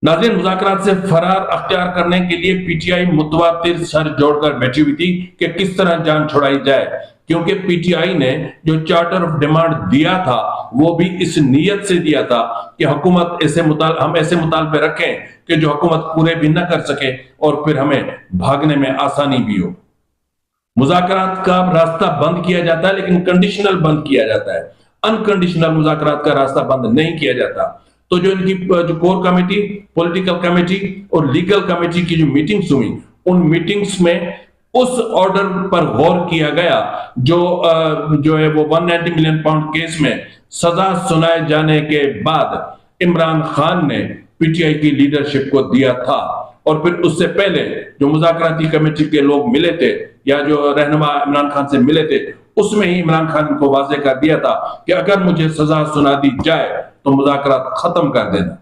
नाज़रीन, मुज़ाकरात से फरार अख्तियार करने के लिए पीटीआई मुतवातिर सर जोड़कर बैठी हुई थी कि किस तरह जान छुड़ाई जाए, क्योंकि पीटीआई ने जो चार्टर ऑफ डिमांड दिया था वो भी इस नीयत से दिया था कि हुकूमत हम ऐसे मुतालबे रखें कि जो हुकूमत पूरे भी न कर सके और फिर हमें भागने में आसानी भी हो। मुज़ाकरात का रास्ता बंद किया जाता है, लेकिन कंडीशनल बंद किया जाता है। अनकंडीशनल मुज़ाकरात का रास्ता बंद नहीं किया जाता। तो जो इनकी जो कोर कमेटी, पॉलिटिकल कमेटी और लीगल कमेटी की जो मीटिंग्स हुई, उन मीटिंग्स में उस ऑर्डर पर गौर किया गया जो है वो 190 मिलियन पाउंड केस में सजा सुनाए जाने के बाद इमरान खान ने पीटीआई की लीडरशिप को दिया था। और फिर उससे पहले जो मुज़ाकराती कमेटी के लोग मिले थे या जो रहनुमा इमरान खान से मिले थे, उसमें ही इमरान खान को वाज़ेह कर दिया था कि अगर मुझे सजा सुना दी जाए तो मुज़ाकरात खत्म कर देना।